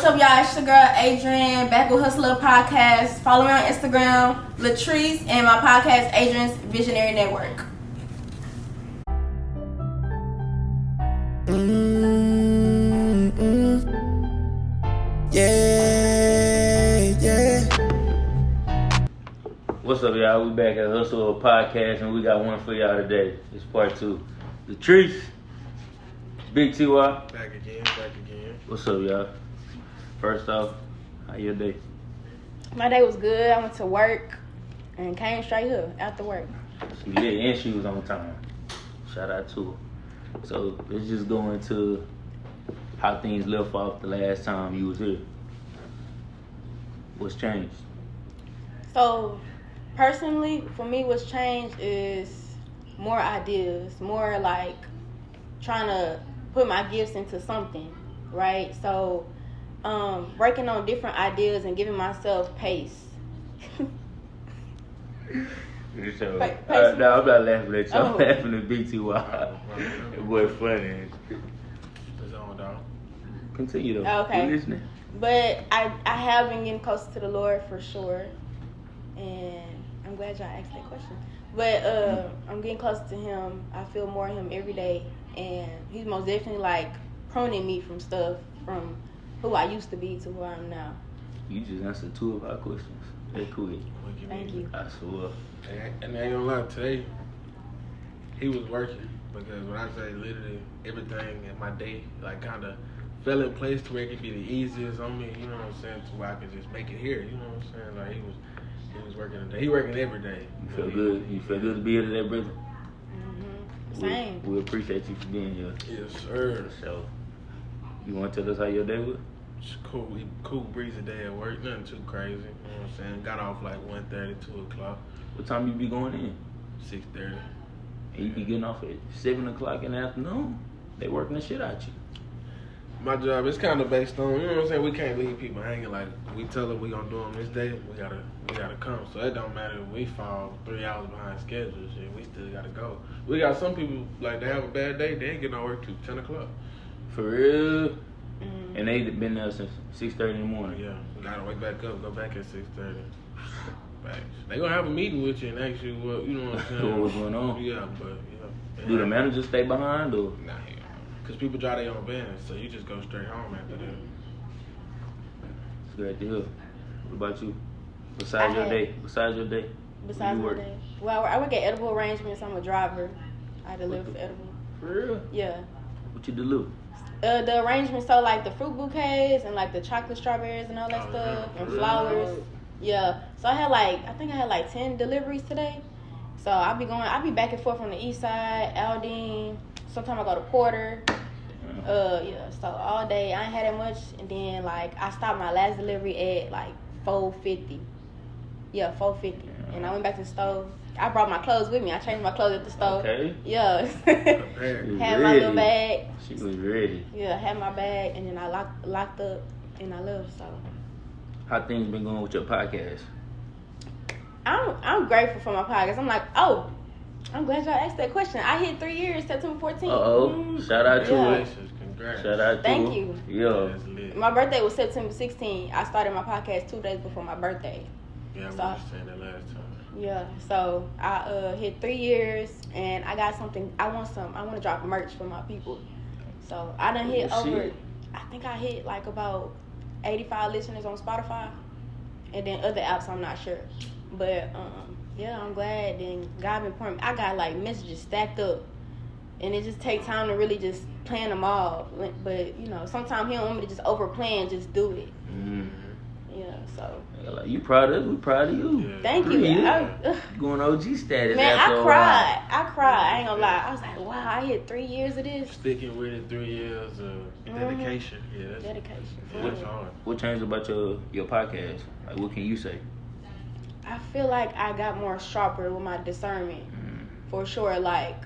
What's up, y'all? It's your girl Adrian, back with Hustler Podcast. Follow me on Instagram, Latrice, and my podcast, Adrian's Visionary Network. Yeah. What's up, y'all? We back at Hustle Podcast, and we got one for y'all today. It's part 2. Latrice, Big TY. Back again. What's up, y'all? First off, how your day? My day was good. I went to work and came straight here after work. She lit and she was on time. Shout out to her. So let's just go into how things left off the last time you was here. What's changed? So, personally, for me, what's changed is more ideas, more like trying to put my gifts into something, right? So, working on different ideas and giving myself pace. So, no, I'm not laughing at you. I'm laughing at Big TY. It was funny. It's on, dog. Continue though. Okay. You listening? But I have been getting closer to the Lord for sure. And I'm glad y'all asked that question. But I'm getting closer to Him. I feel more of Him every day. And He's most definitely like pruning me from stuff, from who I used to be to who I am now. You just answered 2 of our questions. That quick. Thank you. I swear. And I ain't gonna lie, today, he was working. Because when I say literally everything in my day, like kind of fell in place to where it could be the easiest on me, you know what I'm saying, to where I could just make it here, you know what I'm saying? Like he was working today. He working every day. You feel good? You feel good to be here today, brother? Mm-hmm. Same. We appreciate you for being here. Yes, sir. So, you want to tell us how your day was? It's cool breezy day at work, nothing too crazy, you know what I'm saying? Got off like 1:30, 2 o'clock. What time you be going in? 6:30. And you be getting off at 7 o'clock in the afternoon. They working the shit out you. My job is kind of based on, you know what I'm saying, we can't leave people hanging. Like, we tell them we gonna do them this day, we gotta come. So it don't matter if we fall 3 hours behind schedule, shit, we still gotta go. We got some people, like, they have a bad day, they ain't getting no work till 10 o'clock. For real? Mm-hmm. And they been there since 6:30 in the morning. Yeah, we gotta wake back up, go back at 6:30. They gonna have a meeting with you and ask you what, you know what I'm saying? What's going on? Yeah, but, yeah. Do the managers stay behind or? Nah, yeah. Because people drive their own vans, so you just go straight home after that. It's great to hear. What about you? Besides your day? Besides my day. Well, I work at Edible Arrangements. I'm a driver. I deliver for Edible. For real? Yeah. What you deliver? The arrangements, so like the fruit bouquets and like the chocolate strawberries and all that stuff and flowers. Yeah. So I think I had like 10 deliveries today. So I'll be back and forth from the east side, Aldine. Sometimes I go to Porter. Yeah. So all day I ain't had that much, and then like I stopped my last delivery at like 4:50. Yeah, 4:50, and I went back to the stove. I brought my clothes with me. I changed my clothes at the stove. Okay. Yeah. Had my little bag. She was ready. Yeah, had my bag, and then I locked up, and I left. So. How things been going with your podcast? I'm grateful for my podcast. I'm like, I'm glad y'all asked that question. I hit 3 years, September 14th. Shout out to it. Congrats. Shout out to Thank her. you. Yeah. My birthday was September 16th. I started my podcast 2 days before my birthday. Yeah, we So- were saying that last time. Yeah, so I hit 3 years, and I got something. I want to drop merch for my people. So I done hit over. Shit. I think I hit like about 85 listeners on Spotify, and then other apps I'm not sure. But yeah, I'm glad. Then God been pouring. I got like messages stacked up, and it just takes time to really just plan them all. But you know, sometimes He don't want me to just over plan, just do it. Mm-hmm. Yeah, so. Like, you proud of us? We proud of you. Yeah. Thank you. Going OG status. Man, after I cried. I ain't gonna lie. I was like, wow, I hit 3 years of this. Sticking with it 3 years of dedication. Yeah, that's Dedication. Yeah, that's hard. What changed about your podcast? Like, what can you say? I feel like I got more sharper with my discernment, for sure. Like,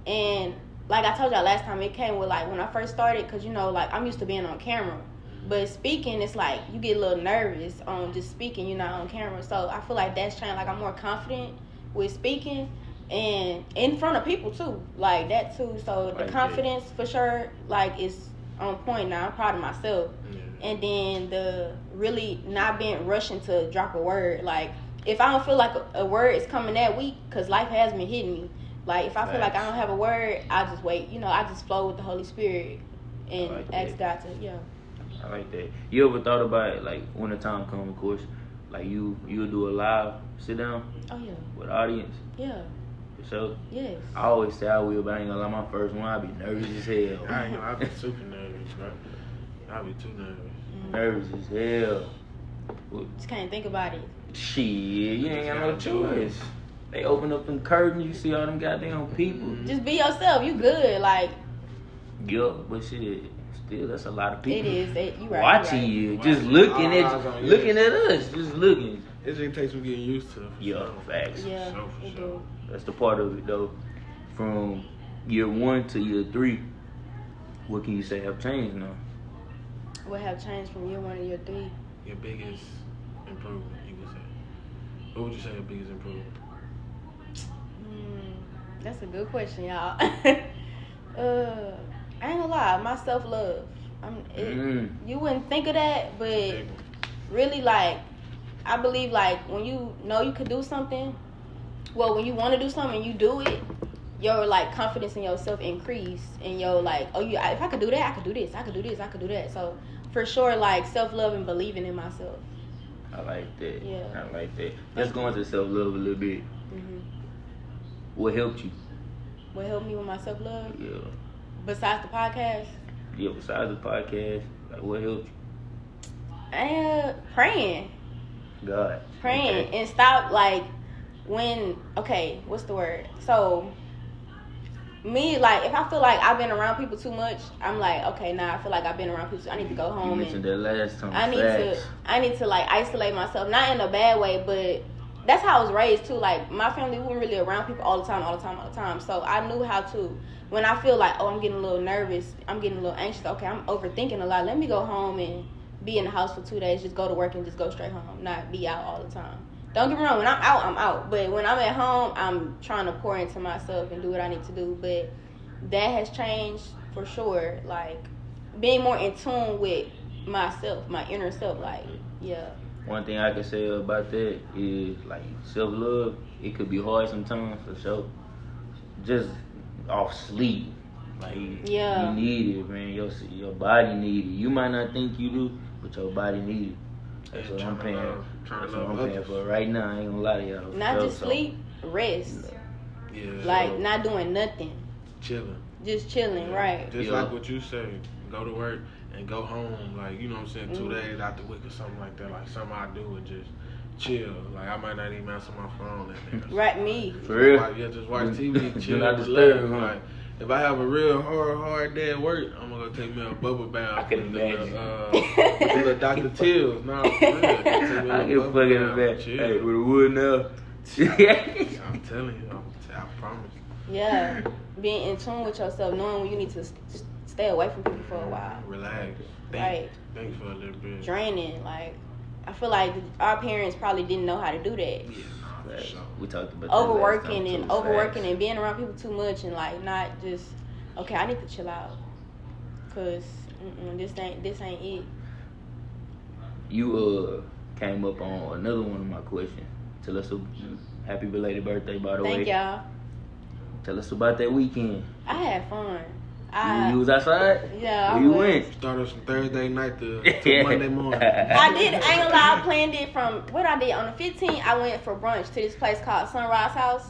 and like I told y'all last time, it came with like when I first started, cause you know, like I'm used to being on camera, but speaking, it's like you get a little nervous on just speaking, you know, on camera. So I feel like that's changed. Like I'm more confident with speaking, and in front of people too, like that too. So the confidence for sure, like is on point now. I'm proud of myself. And then the really not being rushing to drop a word. Like, if I don't feel like a word is coming that week, because life has been hitting me. Like, if I feel like I don't have a word, I just wait. You know, I just flow with the Holy Spirit and ask God to, I like that. You ever thought about it, like, when the time comes, of course, like, you'll do a live sit down? Oh, yeah. With the audience? Yeah. For sure? Yes. I always say I will, but I ain't gonna lie, my first one, I'll be nervous as hell. I ain't know, I be super nervous, bro. I be too nervous. Nervous as hell. Just can't think about it. Shit, you ain't got no choice. They open up them curtains, you see all them goddamn people. Just be yourself. You good. Like, Yeah, but shit, still, that's a lot of people. it is. You right. Watching you, just looking at us, just looking. It just takes some getting used to. Yeah, facts. Yeah, For it sure. do. That's the part of it, though. From year 1 to year 3, what can you say have changed now? What have changed from year 1 to year 3? Your biggest improvement, you would say. What would you say your biggest improvement? That's a good question, y'all. I ain't gonna lie, my self-love. You wouldn't think of that, but really, like, I believe, like, when you know you could do something, well, when you want to do something and you do it, your, like, confidence in yourself increase, and your, like, if I could do that, I could do this, I could do this, I could do that. So, for sure, like, self-love and believing in myself. I like that. Yeah. I like that. Let's go into self-love a little bit. What helped you? What helped me with my self-love? Yeah. Besides the podcast? Yeah, besides the podcast, like, what helped you? Praying. God. Praying. Okay. And stop, like, what's the word? So, me, like, if I feel like I've been around people too much, I'm like, okay, I feel like I've been around people, I need to go home. You mentioned that last time. I need to, like, isolate myself. Not in a bad way, but that's how I was raised, too. Like, my family, we weren't really around people all the time. So, I knew how to, when I feel like, I'm getting a little nervous, I'm getting a little anxious, okay, I'm overthinking a lot, let me go home and be in the house for 2 days, just go to work and just go straight home, not be out all the time. Don't get me wrong, when I'm out, I'm out. But when I'm at home, I'm trying to pour into myself and do what I need to do. But that has changed for sure. Like, being more in tune with myself, my inner self. Like, yeah. One thing I can say about that is, like, self-love, it could be hard sometimes, for sure. Just off sleep. Like, yeah. You need it, man. Your body need it. You might not think you do, but your body need it. That's what I'm paying. That's what I'm paying for right now. I ain't gonna lie to y'all. Not just sleep, rest. Yeah. Like, not doing nothing. Chilling. Just chilling, right. Just like what you say, go to work and go home. Like, you know what I'm saying, 2 days out the week or something like that. Like, something I do and just chill. Like, I might not even answer my phone that day. Right, me. For real? Just watch TV, chill, Do not relax. disturb, huh? Like, if I have a real hard day at work, I'm gonna go take me a bubble bath. I can imagine. With the Dr. Tills. Nah, for real. I can fucking imagine. Hey, with the wood now. I'm telling you, I promise. Yeah. Being in tune with yourself, knowing when you need to stay away from people for a while. Relax. Right. Think for a little bit. Draining. Like, I feel like our parents probably didn't know how to do that. Yeah. We talked about Overworking that and being around people too much and, like, not just, okay, I need to chill out. Cause this ain't it. You came up on another one of my questions. Tell us happy belated birthday, by the way. Thank y'all. Tell us about that weekend. I had fun. You was outside? Yeah. Where you went? Started from Thursday night to Monday morning. I ain't gonna lie, I planned it from what I did on the 15th. I went for brunch to this place called Sunrise House.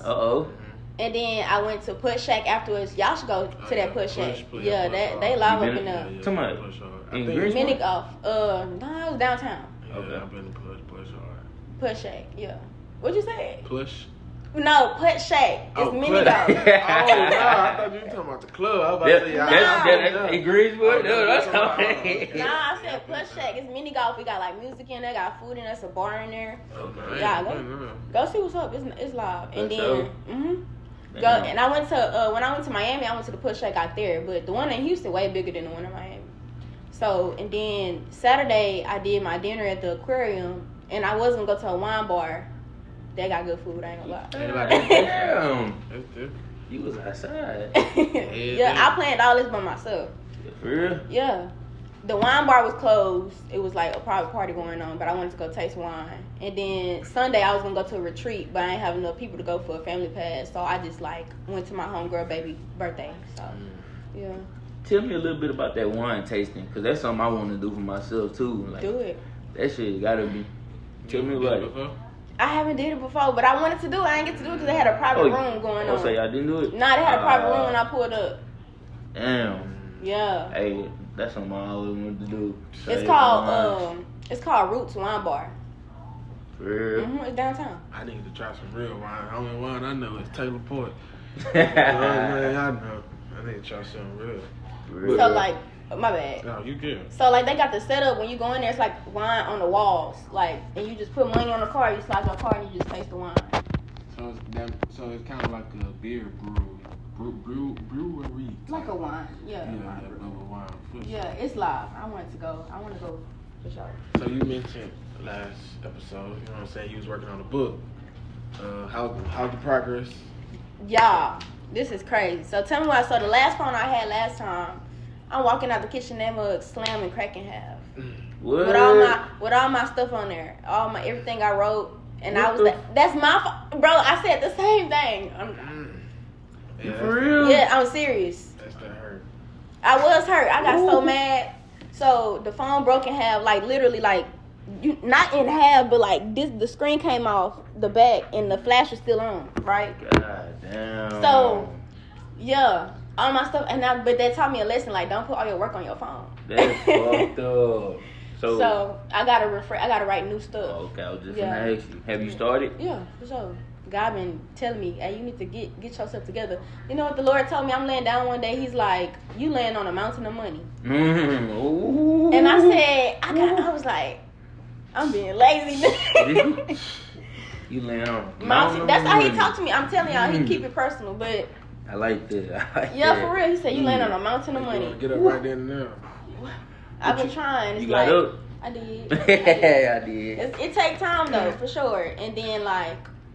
And then I went to Push Shack afterwards. Y'all should go to that Push Shack. Yeah, they live up in there. Come on. In Greensboro? Mini golf. No, it was downtown. Okay. I've been to Push hard. Push Shack, yeah. What'd you say? Push? No, Push Shack. It's mini golf. Oh, no, I thought you were talking about the club. I was about to say, that's in Greensboro? No, that's how Nah, I said Push Shack. It's mini golf. We got, like, music in there, got food in there, it's a bar in there. Yeah, go see what's up. It's live. And then, go. And I went to when I went to Miami, I went to the Push Shack out there, but the one in Houston way bigger than the one in Miami. So, and then Saturday I did my dinner at the aquarium, and I was gonna go to a wine bar. They got good food. I ain't gonna lie. Damn. You was outside. Yeah, I planned all this by myself. For real? Yeah. The wine bar was closed. It was like a private party going on, but I wanted to go taste wine. And then Sunday I was gonna go to a retreat, but I didn't have enough people to go for a family pass, so I just like went to my homegirl baby birthday. So yeah. Tell me a little bit about that wine tasting, cause that's something I want to do for myself too. Like, Do it. That shit gotta be. Tell me about it. Before? I haven't did it before, but I wanted to do it. I didn't get to do it because they had a private room going on. Oh, so y'all didn't do it? Nah, they had a private room when I pulled up. Damn. Yeah. Hey, that's something I always wanted to do. It's called Roots Wine Bar. For real? It's downtown. I need to try some real wine. The only wine I know is Taylor Port. I know. I need to try something real. So like, my bad. No, you good. So like they got the setup when you go in there, it's like wine on the walls, like, and you just put money on the card, you slide your card, and you just taste the wine. So it's kind of like a beer brewery. Like a wine, yeah. Wine. Yeah, it's live. I want to go for sure. So you mentioned last episode, you know what I'm saying, you was working on a book. How's the progress? Y'all, this is crazy. So tell me why. So the last phone I had last time, I'm walking out the kitchen, that mug slam and crack in half. What? With all my stuff on there, everything I wrote, and I was that's my bro. I said the same thing. Yeah, for real? Yeah, I'm serious. That's that hurt. I was hurt. I got so mad. So the phone broke in half, like literally, like not in half, but like this. The screen came off the back, and the flash was still on. Right. God damn. So yeah. All my stuff, but they taught me a lesson, like don't put all your work on your phone. That's fucked up. So I gotta write new stuff. Oh, okay, I was just gonna ask you. Have you started? Yeah, for sure. God been telling me, hey, you need to get yourself together. You know what the Lord told me? I'm laying down one day. He's like, you laying on a mountain of money. Ooh. And I said, I was like, I'm being lazy. You laying on a mountain. That's how he talked to me. I'm telling y'all, he keep it personal, but. I like that. For real. He said, you laying on a mountain of money. Get up right there and now. I've been trying. It's you got up? I did. Yeah, I did. It take time though, for sure. And then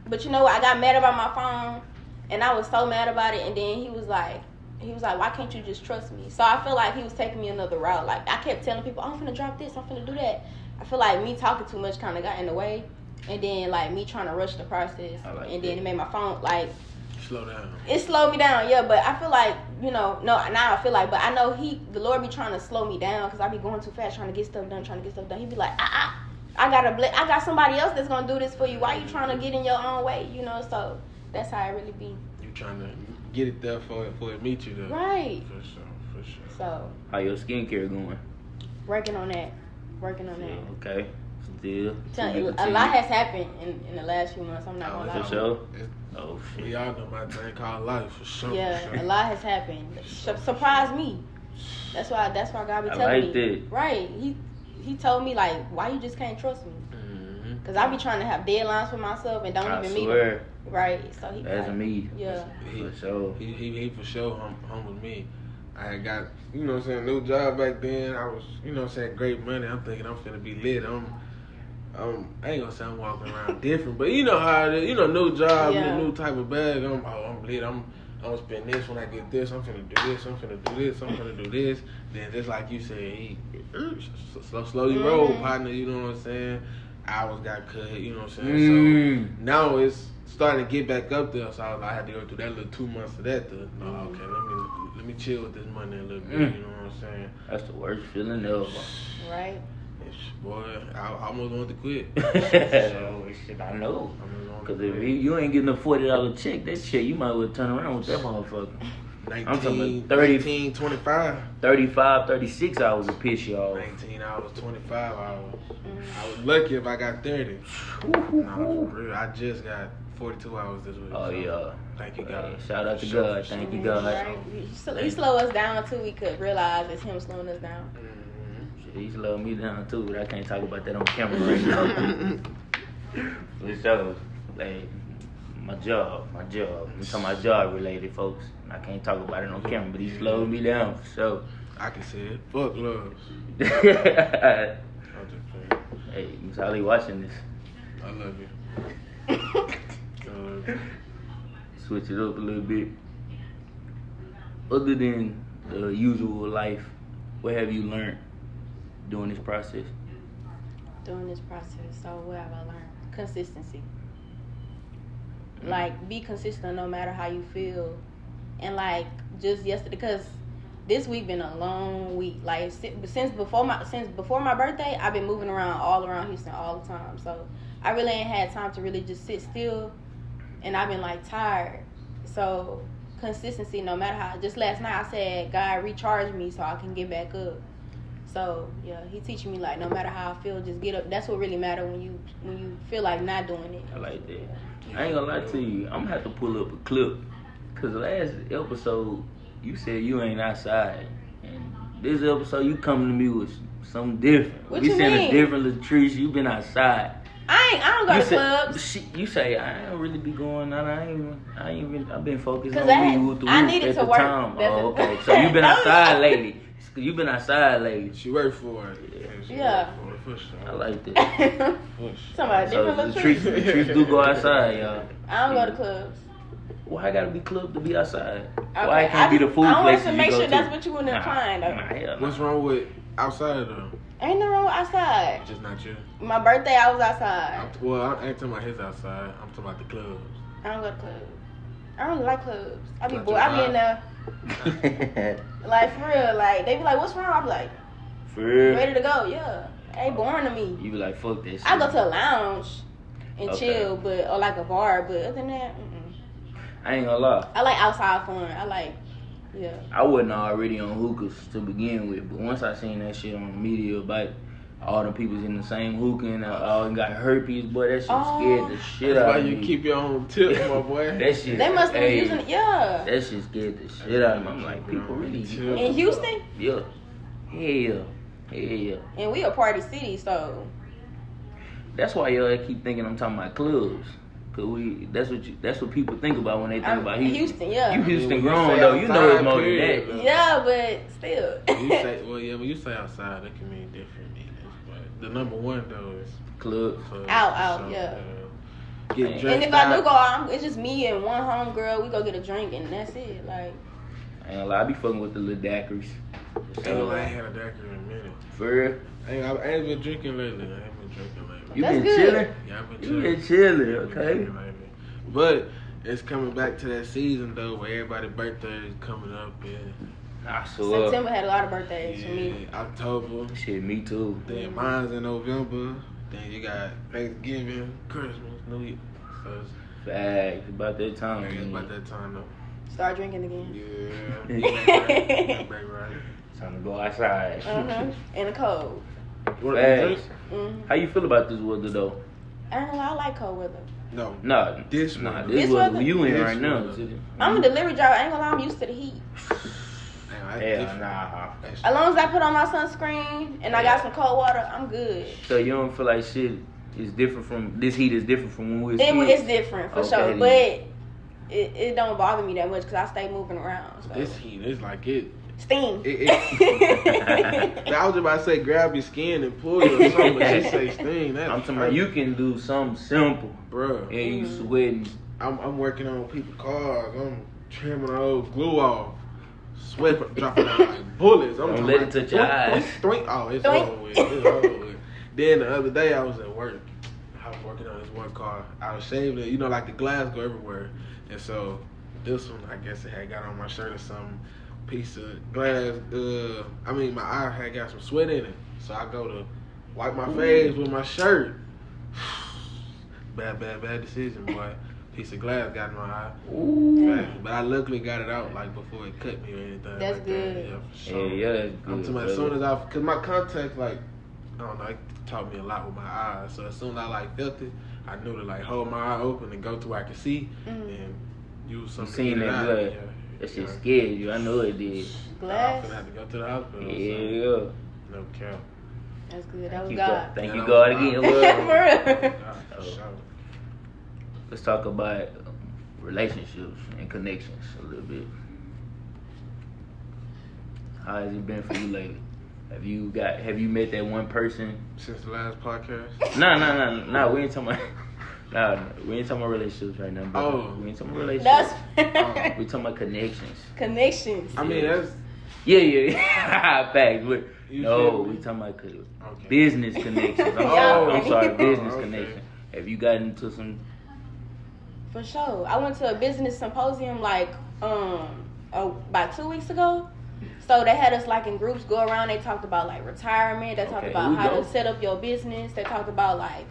but you know what? I got mad about my phone, and I was so mad about it. And then he was like, why can't you just trust me? So I feel like he was taking me another route. Like I kept telling people, I'm finna drop this, I'm finna do that. I feel like me talking too much kind of got in the way, and then like me trying to rush the process, and then it made my phone like. Slow down. It slowed me down, yeah, but I feel like, now I feel like, but I know the Lord be trying to slow me down because I be going too fast trying to get stuff done. He be like, I got somebody else that's going to do this for you. Why you trying to get in your own way, so that's how it really be. You trying to get it there for it meet you there. Right. For sure. So. How your skincare going? Working on that. Okay. Still. A lot has happened in the last few months. I'm not going to lie. For sure. Oh, shit. We all know my thing called life, for sure. Yeah, for sure. a lot has happened. Surprised me. That's why God be telling me. That. Right. He told me, like, why you just can't trust me? Because I be trying to have deadlines for myself and don't even meet them. Right. So he that's like, me. Yeah. For sure. He for sure home with me. I had got, new job back then. I was, great money. I'm thinking I'm finna be lit. I ain't gonna say I'm walking around different, but you know how it is. New job, new type of bag. I'm lit. I'm gonna spend this when I get this. I'm finna do this. I'm finna do this. I'm finna do this. Then just like you said, slowly roll, partner. You know what I'm saying? Hours got cut. You know what I'm saying? So now it's starting to get back up there. So I had to go through that little 2 months of that. Okay, let me chill with this money a little bit. You know what I'm saying? That's the worst feeling ever. Right. Boy, I almost wanted to quit. Shit, I know. Because if you ain't getting a $40 check, that shit, you might well turn around with that motherfucker. 19, 25. 35, 36 hours to piss y'all. 19 hours, 25 hours. I was lucky if I got 30. No, for real. I just got 42 hours this week. Oh, yeah. Thank you, God. Shout out to God. Thank you, God. Right. He slow us down until we could realize it's him slowing us down. He slowed me down too, but I can't talk about that on camera right now. For sure. Like, my job. I'm talking about job related, folks. I can't talk about it on camera, but he slowed me down for sure. I can say it. Fuck love. Hey, Miss Holly watching this. I love you. Switch it up a little bit. Other than the usual life, What have you learned during this process? During this process, so what have I learned? Consistency. Like, be consistent no matter how you feel. And like just yesterday, because this week been a long week. Like since before my birthday, I've been moving around all around Houston all the time. So I really ain't had time to really just sit still, and I've been like tired. So consistency, no matter how. Just last night I said, God recharge me so I can get back up. So yeah, he teaching me like no matter how I feel, just get up. That's what really matters when you feel like not doing it. I like that. I ain't gonna lie to you. I'm gonna have to pull up a clip, cause the last episode you said you ain't outside, and this episode you coming to me with something different. What you you saying mean? a different Latrice. You been outside. I don't go to clubs. You say I don't really be going out. I've been focused 'Cause on week to I week needed at to the work. time. That's Oh, it. okay. So you been outside lately. You been outside lately. She worked for it. Yeah. For sure. I like that. Somebody So different Latrice do go outside, y'all. I don't go to clubs. Why I gotta be club to be outside? Okay, Why it can't be the food I want places to you make go sure to? that's what you want to find. Though. Hell no. What's wrong with outside though? Ain't nothing wrong with outside. Just not you. My birthday, I was outside. Well, I ain't talking about his outside. I'm talking about the clubs. I don't go to clubs. I don't like clubs. I be Not bored. your I be in there, like for real. Like they be like, "What's wrong?" I be like, For real? "Ready to go." Yeah, ain't boring to me. You be like, fuck that shit. I go to a lounge and Okay. chill, or like a bar. But other than that, I ain't gonna lie. I like outside fun. I like, yeah. I wasn't already on hookahs to begin with, but once I seen that shit on the media about all the people's in the same hookah and all got herpes, boy, that shit scared the shit That's out why of you me. keep your own tip, my boy. That shit. They must have been hey, using it. Yeah. That shit scared the shit out of me. I'm like, people really. In Houston, Yeah. Hell. Hell. and we a party city, so That's why y'all keep thinking I'm talking about clubs. Cause that's what people think about when they think about Houston. Yeah. You Houston When you grown say though, you know it's outside, more than period. that. Yeah, but still. When you say outside, that can mean different meanings. But the number one though is Clubs. clubs. Out, yeah. Get And dressed if I do out. go out, it's just me and one homegirl. We go get a drink and that's it. Like, I ain't gonna lie, I be fucking with the little daiquiris. I ain't had a daiquiri in a minute. For real? I ain't been drinking lately. You That's been good. chilling? Yeah, I've been You chilling. been chilling, Been okay? drinking lately. But it's coming back to that season though, where everybody's birthday is coming up. I swear. September had a lot of birthdays for me. October. Shit, me too. Then mine's in November. Then you got Thanksgiving, Christmas, New Year. So Facts. About that time. it's man. about that time though. Start drinking again. Yeah. Right. Right. Time to go outside. In the cold. What Facts. Mm-hmm. How you feel about this weather though? I don't know. I like cold weather. No. Nah, This nah, weather. this This weather weather? you in This right now. weather. I'm a delivery driver. I ain't gonna lie. I'm used to the heat. Damn, that's Hell different. nah. As long as I put on my sunscreen and I got some cold water, I'm good. So you don't feel like shit is different from this heat is different from when we was It's kids? different for Okay, sure, then. but it don't bother me that much because I stay moving around. So. This heat is like it. Steam. I was about to say grab your skin and pull it or something, but she say sting. That's I'm talking about you can do something simple Bruh. and you sweating. I'm working on people's cars. I'm trimming the old glue off. Sweat dropping out like bullets. I'm Don't talking let it about touch your eyes. Doink. Oh, it's Doink. over with. It's over with. Then the other day I was at work. I was working on this one car. I was shaving it. You know, like the glass go everywhere. And so this one, I guess it had got on my shirt or something. Piece of glass. My eye had got some sweat in it. So I go to wipe my face with my shirt. Bad decision, boy. Piece of glass got in my eye. Ooh. But I luckily got it out like before it cut me or anything. That's like good. That. Yeah, for sure. Yeah, that's good. I'm talking about as soon as cause my contacts like, I don't know, it taught me a lot with my eyes. So as soon as I like felt it, I knew to like hold my eye open and go to where I could see and use You something. seen to get it that out. blood? Yeah. That shit scared you. I know it did. I'm Glass. finna have to go to the hospital. Yeah. No cap. That's good. That Thank was you, God. Thank Yeah, you, that God, was again. God. For Well, real. For sure. let's talk about relationships and connections a little bit. How has it been for you lately? Have you met that one person? Since the last podcast. No. We ain't talking about. Nah, we ain't talking about relationships right now, bro. Oh. We ain't talking about relationships. That's We talking about connections. connections. I mean, that's Yeah. Facts. But You no, feel me? we talking about Okay. business connections. I'm sorry, business connection. Have you gotten into some? For sure. I went to a business symposium like about 2 weeks ago. So they had us like in groups go around. They talked about like retirement. They talked Okay, about here we how go. to set up your business. They talked about like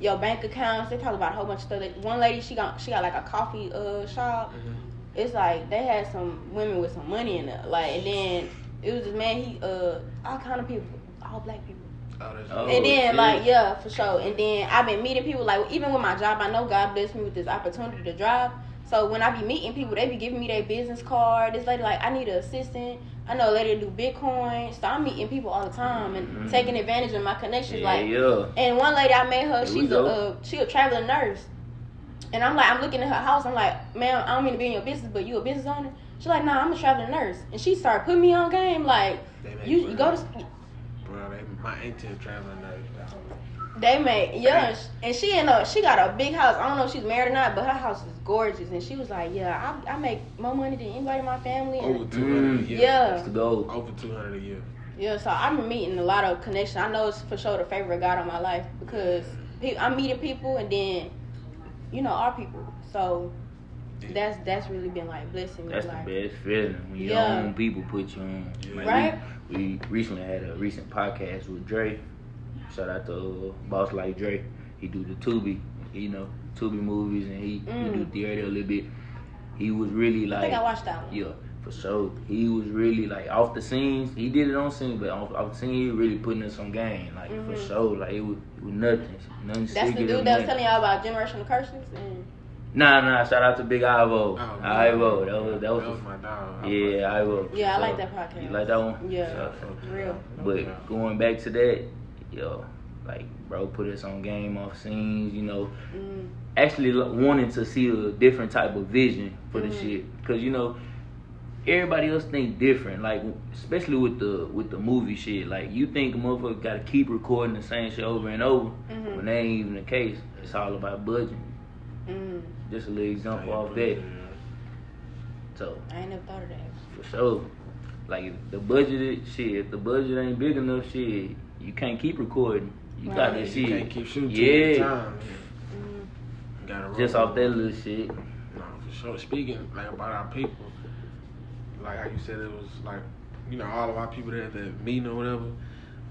your bank accounts. They talked about a whole bunch of stuff. One lady, she got like a coffee shop. Mhm. It's like they had some women with some money in there. Like, and then it was this man. He all kind of people, all black people. Oh, that's Oh, And then, shit. like, yeah, for sure. And then I've been meeting people, like, even with my job, I know God blessed me with this opportunity to drive. So when I be meeting people, they be giving me their business card. This lady, like, I need an assistant. I know a lady that do Bitcoin. So I'm meeting people all the time and taking advantage of my connections. Yeah. And one lady I met her, Here we she's go. she a traveling nurse. And I'm like, I'm looking at her house. I'm like, ma'am, I don't mean to be in your business, but you a business owner? She's like, nah, I'm a traveling nurse. And she started putting me on game. Like, They make you money. go to... Bro, my auntie traveling nurse. They made, yeah, and she got a big house. I don't know if she's married or not, but her house is gorgeous. And she was like, yeah, I make more money than anybody in my family. Over And, 200 a year. yeah, That's the goal. Over 200 a year. yeah. So I've been meeting a lot of connections. I know it's for sure the favor of God on my life because I'm meeting people and then, our people. So that's really been like blessing me. That's like, the best feeling when your Yeah. own people put you on. Yeah. Right? We recently had a recent podcast with Dre. Shout out to Boss Like Dre. He do the Tubi, Tubi movies, and he do theater a little bit. He was really like, I think I watched that one. yeah, for sure. He was really like off the scenes. He did it on scene, but off the scene, he really putting us on game. Like for sure, like it was nothing. Nothing. That's the sticking dude to that was nothing. telling y'all about generational curses. And Nah. Shout out to Big Ivo. Oh, Ivo. That That was was my dog. yeah, Ivo. yeah, I So, like that podcast. You like that one? Yeah, So, real. but going back to that, like bro, put us on game off scenes. Actually wanting to see a different type of vision for the shit, because everybody else think different. Like especially with the movie shit. Like you think a motherfucker got to keep recording the same shit over and over, when that ain't even the case. It's all about budget. Just a little example off that. So I ain't never thought of that. for sure, like if the budget ain't big enough, shit, you can't keep recording. You got Right. that You shit. can't keep shooting Yeah. too many times. Gotta roll Just off that with it. little shit. No, for sure. Speaking like about our people, like how you said it was like, all of our people there at the meeting or whatever.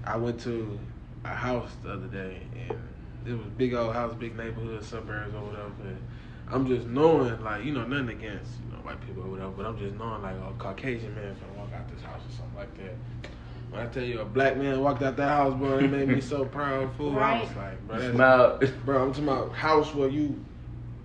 I went to a house the other day and it was big old house, big neighborhood, suburbs or whatever. And I'm just knowing, like, nothing against, white people or whatever, but I'm just knowing like a Caucasian man finna walk out this house or something like that. When I tell you a black man walked out that house, bro, it made me so proud, fool. I was Right. like, bro, that's, Smile. bro, I'm talking about house where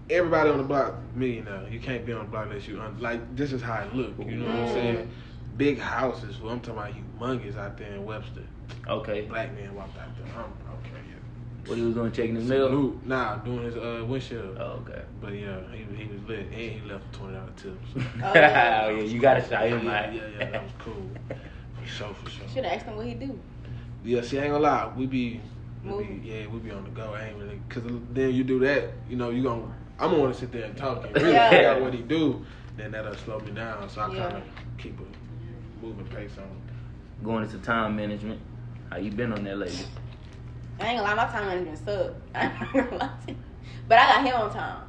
everybody on the block millionaire. You can't be on the block unless you like. This is how it look. You know what I'm saying? Big houses. Well, I'm talking about humongous out there in Webster. Okay. Black man walked out there. I'm okay. Yeah. What he was doing, checking his mail? Nah, doing his windshield. Oh, okay. But yeah, he was lit and he left $20 tips. So. Oh, yeah. Oh, yeah, you gotta shout him yeah, out. yeah, that was cool. For sure. Should have asked him what he do. Yeah, see, I ain't gonna lie. We be Moving. on the go. I ain't really, cause then you do that, I'm gonna want to sit there and talk and really Yeah. figure out what he do. Then that'll slow me down. So I Yeah. kind of keep a moving pace on. Going into time management. How you been on that lately? I ain't gonna lie, my time management sucked. I ain't gonna lie to you. But I got him on time,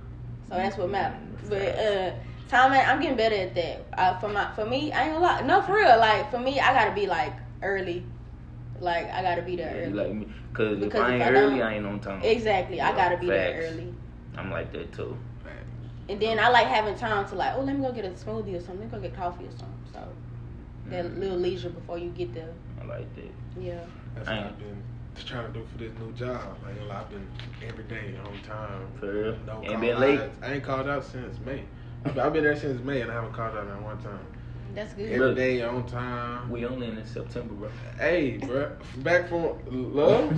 so that's what matters. But I'm getting better at that. For me, I ain't gonna lie. No, for real. Like for me, I gotta be like early. Like I gotta be there You early. like me? Cause if Because I ain't if I early, don't- I ain't on time. Exactly. I gotta be there Facts. early. I'm like that too. And then I like having time to like, let me go get a smoothie or something. Let me go get coffee or something. So that little leisure before you get there. I like that. Yeah. That's what I've been trying to do for this new job. Like, I've been every day on time. For real? No Ain't call been late? outs. I ain't called out since May. I've been there since May and I haven't called out not one time. That's good. Every Look. day on time. We only in September, bro. Hey, bro, back from love.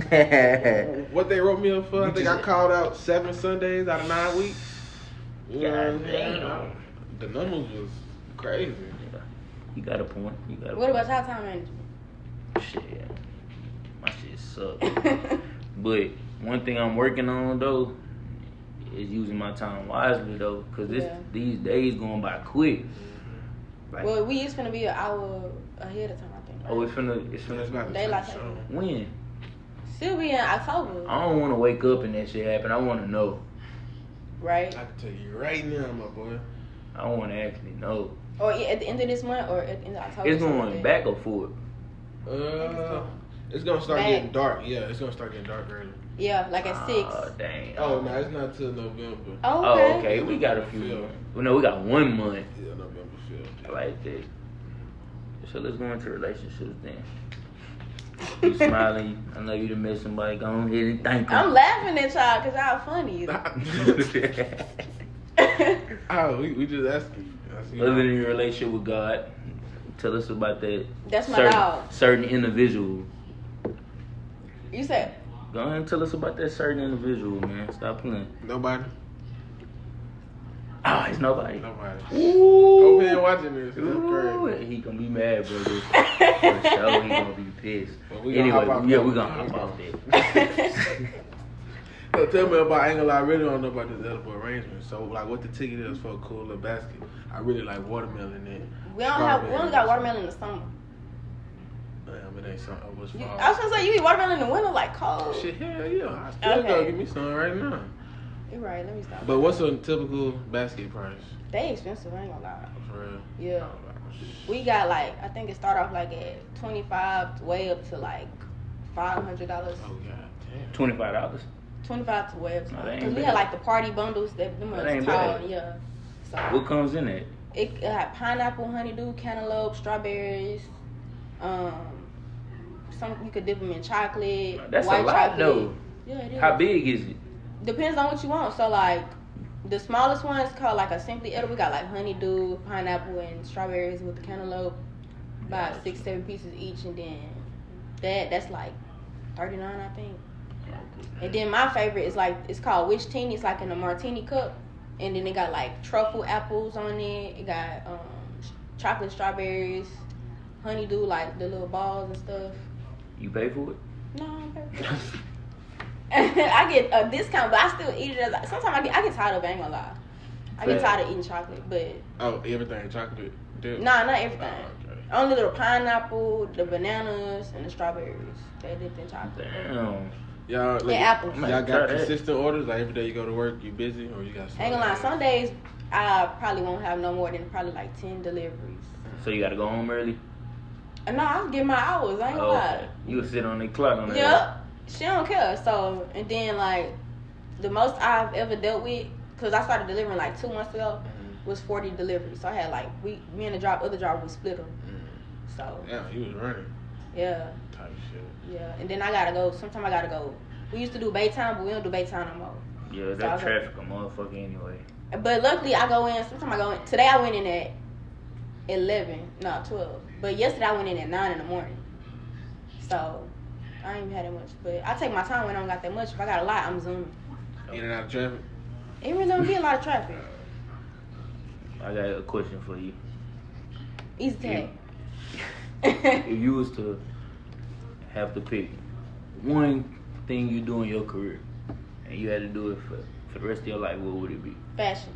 What they wrote me up for? I think I called out 7 Sundays out of 9 weeks. You know what I'm saying? damn. The numbers was crazy. You got a point. What about your time management? Shit. My shit suck. But one thing I'm working on though is using my time wisely though, cause Yeah. these days going by quick. Like, Well, we is finna be an hour ahead of time, I think. oh, it's It's finna. about to Daylight change saving. soon. When? Still be in October, I don't want to wake up and that shit happen. I want to know. right? I can tell you right now, my boy. I don't want to actually know. Or at the end of this month, or at the end of October. It's something going like back or forward. It's gonna start Back. getting dark. Yeah, it's gonna start getting dark early. Yeah, like at 6. Oh, dang. Oh no, it's not till November. Oh, Oh, okay. okay. We got a few. Feel. Well, no, we got 1 month. Yeah, November 5th. I like that. So let's go into relationships then. You smiling. I know you done met somebody. Go ahead and thank I'm them. laughing at y'all because y'all funny. Oh, we just asking. Other than your relationship with God, tell us about that. That's my certain, dog. Certain individual. You said, Go ahead and tell us about that certain individual, man. Stop playing. Nobody. Oh, it's nobody. Nobody. Ooh. Hope he ain't watching this. That's Ooh, crazy. he gonna be mad, brother. For sure, he gonna be pissed. But we gonna hop off Anyway, that. we gonna hop off that. So tell me about, I ain't gonna lie, I really don't know about this edible arrangement. So like what the ticket is for a cool little basket. I really like watermelon in it. we only got watermelon in the summer. Damn, it ain't something. What's I fall? was gonna say, you eat watermelon in the winter like cold. Shit, hell yeah. I still Okay. gotta get me some right now. You're right, let me stop. But what's a typical basket price? They expensive, I ain't gonna lie. For real? Yeah. We got like, I think it started off like at 25 way up to like $500. Oh god damn. $25. 25 to way up to No, that ain't because we bad. had like the party bundles that them That ones ain't tall, bad. yeah. So What comes in it? it had pineapple, honeydew, cantaloupe, strawberries. Some you could dip them in chocolate. That's white a lot, chocolate. though. Yeah, it is. How big is it? Depends on what you want. So like the smallest one's called like a simply edible. We got like honeydew, pineapple, and strawberries with the cantaloupe. About 6-7 pieces each, and then that's like $39, I think. And then my favorite is like, it's called Witch Teeny. It's like in a martini cup. And then it got like truffle apples on it. It got chocolate strawberries, honeydew, like the little balls and stuff. You pay for it? No, I don't pay for it. I get a discount, but I still eat it. Sometimes I get tired of it, I ain't gonna lie. I get tired of eating chocolate, but Oh, everything chocolate dip? nah, not everything. Oh, okay. Only the pineapple, the bananas, and the strawberries. They dipped in chocolate. Damn. Y'all, And apples. Man. y'all got Try that. consistent orders? Like every day you go to work, you busy, or you got some? I ain't gonna lie, some days I probably won't have no more than probably like 10 deliveries. So you gotta go home early? And no, I'll get my hours, I ain't gonna lie. Okay. You will sit on the clock on that. Yep. She don't care. So, and then like, the most I've ever dealt with, cause I started delivering like 2 months ago, was 40 deliveries. So I had like, me and the other driver, we split them. So, Yeah, he was running. yeah. Type shit. Yeah, and then I gotta go. Sometimes I gotta go. We used to do Baytown, but we don't do Baytown no more. Yeah, So that I traffic a motherfucker anyway. But luckily, I go in. Sometimes I go in. Today I went in at 12. But yesterday I went in at 9 in the morning. So I ain't even had that much. But I take my time when I don't got that much. If I got a lot, I'm zooming. In and out of traffic. It really don't be a lot of traffic. I got a question for you. Easy tag. If you was to have to pick one thing you do in your career and you had to do it for the rest of your life, what would it be? Fashion,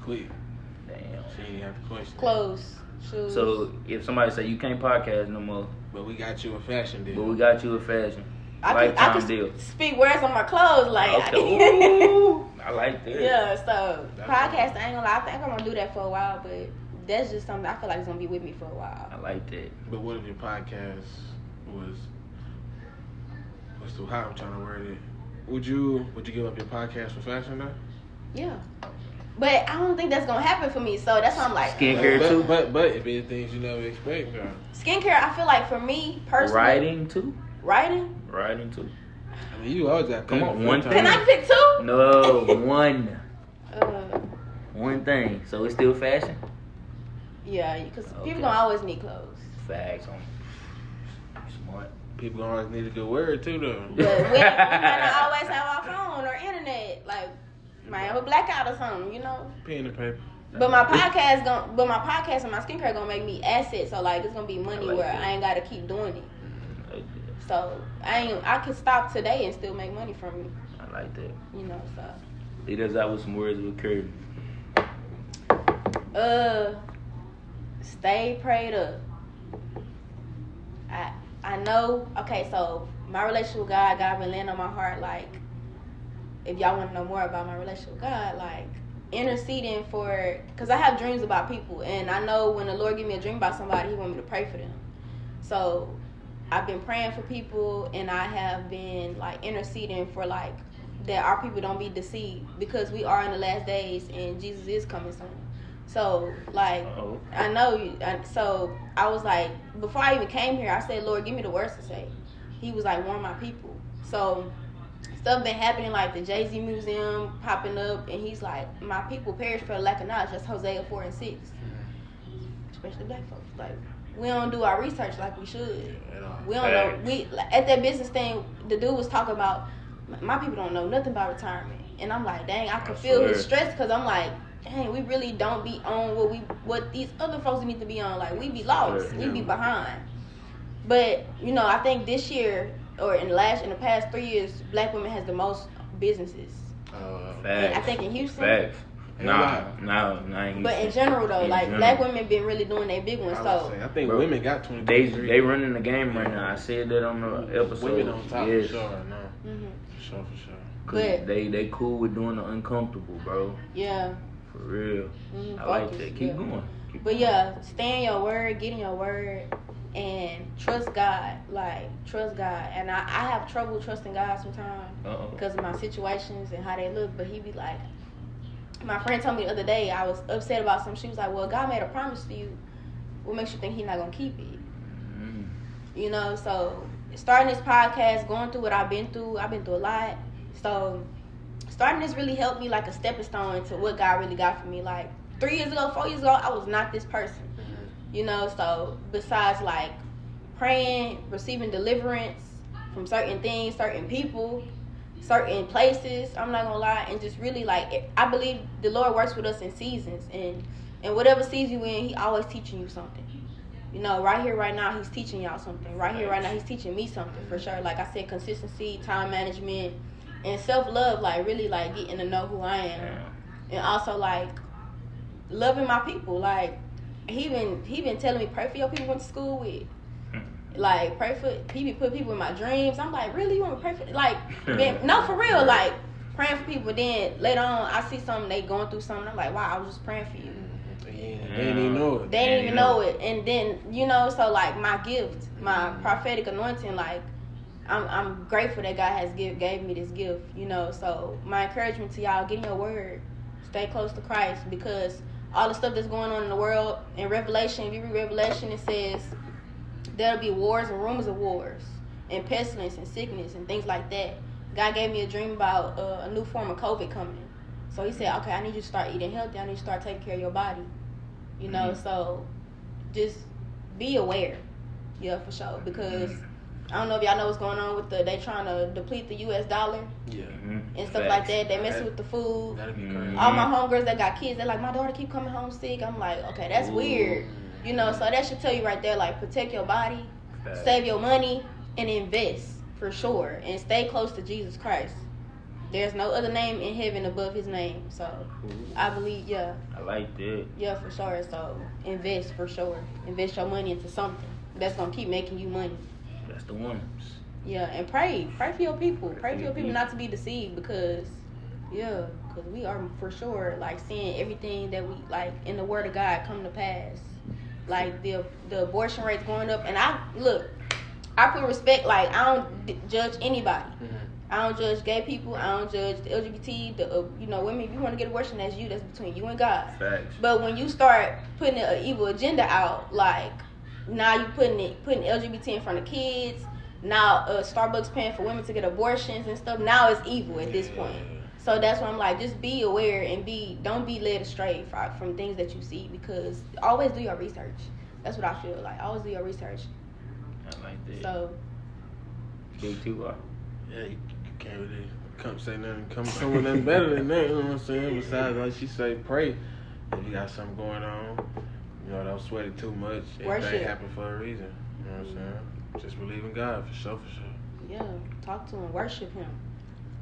Quick. Damn. She ain't have to question. clothes, shoes. So if somebody say you can't podcast no more, But we got you a fashion deal. but we got you a fashion I lifetime can deal. speak words on my clothes. Like, Okay. Ooh, I like that. yeah, so That's podcast, I ain't gonna lie, I think I'm gonna do that for a while, but that's just something I feel like it's gonna be with me for a while. I like that. But what if your podcast was too hot? I'm trying to word it. Would you give up your podcast for fashion though? Yeah. But I don't think that's gonna happen for me, so that's why I'm like, Skincare too? But if it's things you never expect, girl. skincare, I feel like for me personally, Writing too? writing. Writing too. I mean, you always got Come that on, full one time. Can I pick two? No, one. Uh, One thing. So it's still fashion? yeah, because Okay. people gonna always need clothes. Facts on smart. People gonna always need a good word too, though. But we might not always have our phone or internet. Like, might have a blackout or something, you know. Pen and paper. But my podcast and my skincare gonna make me assets. So like, it's gonna be money I like where that. I ain't gotta keep doing it. Like So I can stop today and still make money from it. I like that. You know, so Lead us out with some words of encouragement. Stay prayed up. I know. Okay, so my relationship with God been laying on my heart. Like, if y'all want to know more about my relationship with God, like interceding for, because I have dreams about people, and I know when the Lord give me a dream about somebody, He want me to pray for them. So I've been praying for people, and I have been like interceding for like that our people don't be deceived, because we are in the last days and Jesus is coming soon. So like I know, so I was like, before I even came here, I said, Lord, give me the words to say. He was like, warn my people. So stuff been happening, like the Jay-Z museum popping up, and he's like, my people perish for lack of knowledge. That's Hosea 4:6. Especially black folks. Like, we don't do our research like we should. We don't know. We at that business thing, the dude was talking about, my people don't know nothing about retirement. And I'm like, dang, I could feel his stress, because I'm like, dang, we really don't be on what these other folks need to be on. Like, we be lost. We be behind. But, you know, I think this year, or in the past 3 years, black women has the most businesses. Facts. I think in Houston. Facts. No. But in general, though, black women been really doing their big ones. So I think women got 20. They running the game right now. I said that on the episode. Women on top for sure. No. Mm-hmm. For sure. But they cool with doing the uncomfortable, bro. Yeah. For real. Mm-hmm. I like that. Keep going. But yeah, stay in your word, get in your word, and trust God. Like, trust God. And I have trouble trusting God sometimes because of my situations and how they look. But he be like, my friend told me the other day, I was upset about something. She was like, well, God made a promise to you. What makes you think He's not going to keep it? Mm-hmm. You know, so starting this podcast, going through what I've been through a lot. So starting this really helped me, like a stepping stone to what God really got for me. Like 4 years ago, I was not this person. You know, so besides like praying, receiving deliverance from certain things, certain people, certain places, I'm not gonna lie, and just really like, I believe the Lord works with us in seasons, and whatever season you in, He always teaching you something. You know, right here, right now, He's teaching y'all something. Right here, right now, He's teaching me something for sure. Like I said, consistency, time management, and self-love, like really like getting to know who I am, and also like loving my people. Like he been telling me, pray for your people you went to school with. Like, pray for, he be put people in my dreams. I'm like, really? You want to pray for, like, man, no, for real, like, praying for people. Then later on, I see something, they going through something. I'm like, wow, I was just praying for you. They didn't even know it. They didn't even know it. And then, you know, so like my gift, my prophetic anointing, like, I'm grateful that God has gave me this gift, you know. So my encouragement to y'all, get in your word, stay close to Christ, because all the stuff that's going on in the world, in Revelation, if you read Revelation, it says there'll be wars and rumors of wars, and pestilence and sickness and things like that. God gave me a dream about a new form of COVID coming. So He said, okay, I need you to start eating healthy. I need you to start taking care of your body. You know, so just be aware. Yeah, for sure. Because I don't know if y'all know what's going on with they trying to deplete the US dollar. Yeah. And stuff like that. They messing with the food. That'd be crazy. All my homegirls that got kids, they're like, my daughter keep coming home sick. I'm like, okay, that's weird. You know, so that should tell you right there, like, protect your body, save your money, and invest, for sure. And stay close to Jesus Christ. There's no other name in heaven above His name. So, I believe, yeah. I like that. Yeah, for sure. So, invest, for sure. Invest your money into something that's going to keep making you money. That's the ones. Yeah, and pray. Pray for your people. Pray for your people not to be deceived, because, because we are, for sure, like, seeing everything that we, like, in the Word of God come to pass. Like, the abortion rates going up. And I put respect, like, I don't judge anybody. I don't judge gay people. I don't judge the LGBT, women. If you want to get abortion, that's you. That's between you and God. Facts. But when you start putting an evil agenda out, like, now you putting LGBT in front of kids. Now Starbucks paying for women to get abortions and stuff. Now it's evil at this point. So that's why I'm like, just be aware and don't be led astray from things that you see, because always do your research. That's what I feel like. Always do your research. I like that. So. Big T-Y. Yeah, you can't really come with nothing better than that, you know what I'm saying? Besides, like she say, pray. If you got something going on, don't sweat it too much. Everything happen for a reason. You know what I'm saying? Just believe in God, for sure. Yeah, talk to Him, worship Him.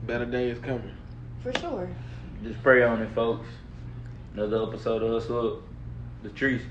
Better days coming. For sure. Just pray on it, folks. Another episode of Us Up. Latrice.